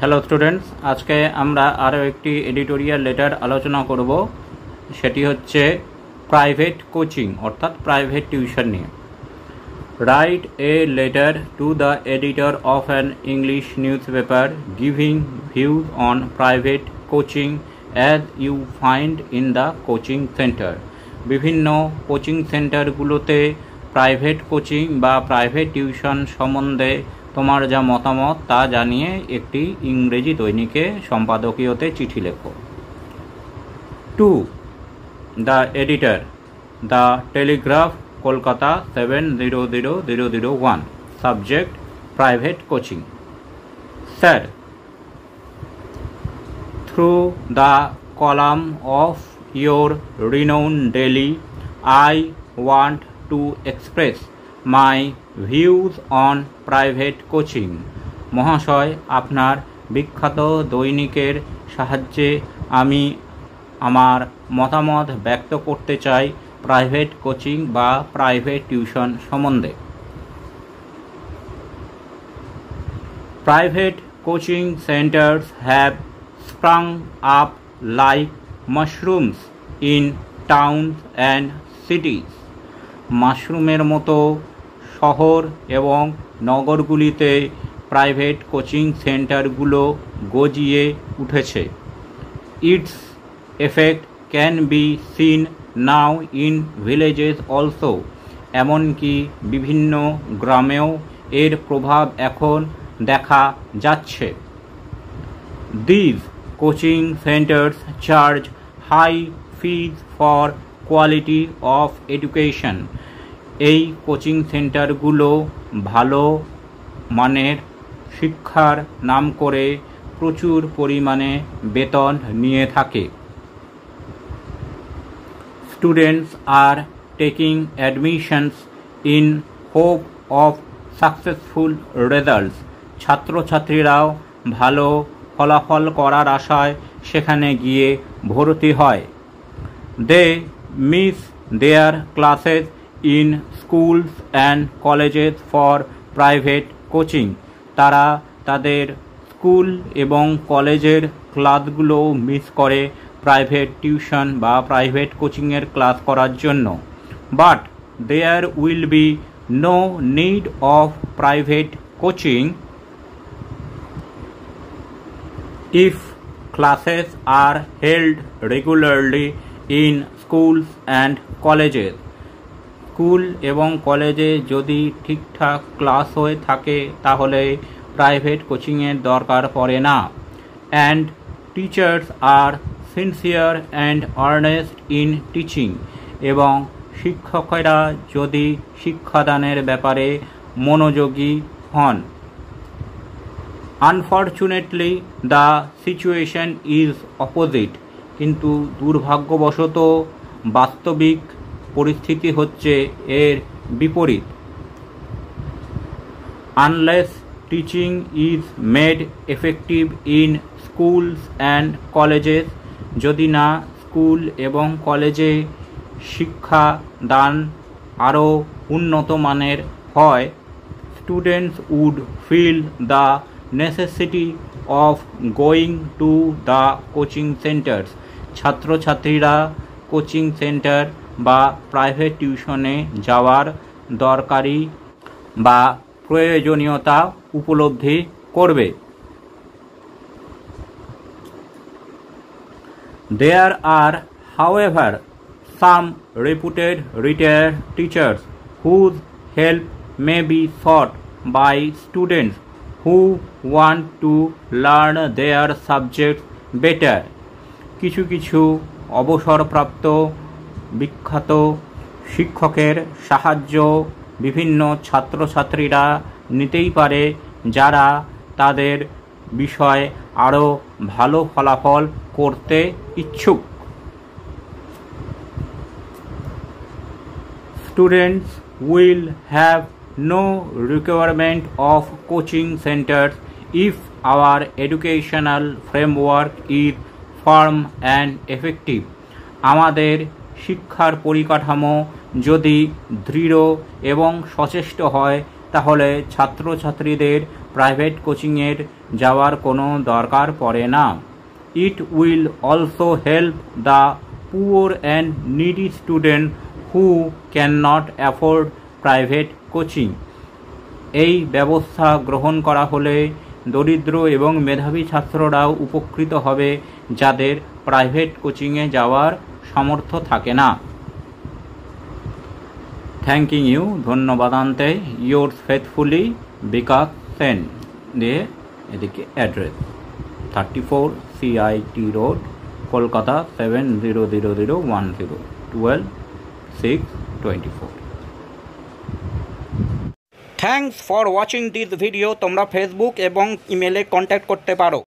Hello students, আজকে আমরা আরও একটি এডিটোরিয়াল লেটার আলোচনা করব। সেটি হচ্ছে প্রাইভেট কোচিং অর্থাৎ প্রাইভেট টিউশন নিয়ে। Write a letter to the editor of an English newspaper giving views on private coaching as you find in the coaching centre. বিভিন্ন কোচিং সেন্টারগুলোতে প্রাইভেট কোচিং বা private tuition সম্বন্ধে তোমার যা মতামত তা জানিয়ে একটি ইংরেজি দৈনিকে সম্পাদকীয়তে চিঠি লেখো। Two the editor, the Telegraph, Kolkata 700001। Subject private coaching. Sir, through the column of your renowned daily, I want to express my views on private coaching. মহাশয়, আপনার বিখ্যাত দৈনিকের সাহায্যে আমি আমার মতামত ব্যক্ত করতে চাই প্রাইভেট কোচিং বা প্রাইভেট টিউশন সম্বন্ধে। Private coaching centers have sprung up like mushrooms in towns and cities. মাশরুমের মতো শহর এবং নগরগুলিতে প্রাইভেট কোচিং সেন্টারগুলো গজিয়ে উঠেছে। Its effect can be seen now in villages also. এমনকি বিভিন্ন গ্রামেও এর প্রভাব এখন দেখা যাচ্ছে। This coaching centres charge high fees for quality of education. এই কোচিং সেন্টারগুলো ভালো মানের শিক্ষার নাম করে প্রচুর পরিমাণে বেতন নিয়ে থাকে। Students are taking admissions in hope of successful results. ছাত্রছাত্রীরাও ভালো ফলাফল করার আশায় সেখানে গিয়ে ভর্তি হয়। They miss their classes in schools and colleges for private coaching. তারা তাদের স্কুল এবং কলেজের ক্লাসগুলো মিস করে প্রাইভেট টিউশন বা প্রাইভেট কোচিংয়ের ক্লাস করার জন্য। But there will be no need of private coaching if classes are held regularly in schools and colleges. স্কুল এবং কলেজে যদি ঠিকঠাক ক্লাস হয়ে থাকে তাহলে প্রাইভেট কোচিংয়ের দরকার পড়ে না। And teachers are sincere and earnest in teaching. এবং শিক্ষকেরা যদি শিক্ষাদানের ব্যাপারে মনোযোগী হন। Unfortunately the situation is opposite. কিন্তু দুর্ভাগ্যবশত বাস্তবিক পরিস্থিতি হচ্ছে এর বিপরীত। Unless teaching is made effective in schools and colleges. যদি না স্কুল এবং কলেজে শিক্ষাদান আরও উন্নত মানের হয়, students would feel the necessity of going to the coaching centers. ছাত্রছাত্রীরা কোচিং সেন্টার বা প্রাইভেট টিউশনে যাওয়ার দরকারি বা প্রয়োজনীয়তা উপলব্ধি করবে। There are, however, some reputed retired teachers whose help may be sought by students who want to learn their subjects better. কিছু কিছু অবসরপ্রাপ্ত বিখ্যাত শিক্ষকের সাহায্য বিভিন্ন ছাত্রছাত্রীরা নিতেই পারে যারা তাদের বিষয়ে আরও ভালো ফলাফল করতে ইচ্ছুক। Students will have no requirement of coaching centers if our educational framework is firm and effective. আমাদের শিক্ষার পরিকাঠামো যদি দৃঢ় এবং সচেষ্ট হয় তাহলে ছাত্রছাত্রীদের প্রাইভেট কোচিংয়ের যাওয়ার কোনো দরকার পড়ে না। It will also help the poor and needy student who can not afford private coaching. এই ব্যবস্থা গ্রহণ করা হলে দরিদ্র এবং মেধাবী ছাত্ররাও উপকৃত হবে, যাদের প্রাইভেট কোচিংয়ে যাওয়ার সামর্থ্য থাকে না। থ্যাংকিং ইউ, ধন্যবাদান্তে ইয়োর্স ফেথফুলি বিকাশ সেন দিয়ে এদিকে address 34 CIT road, Kolkata 700010, 12/6/24। Thanks for watching this video. তোমরা ফেসবুক এবং ইমেলে কন্ট্যাক্ট করতে পারো।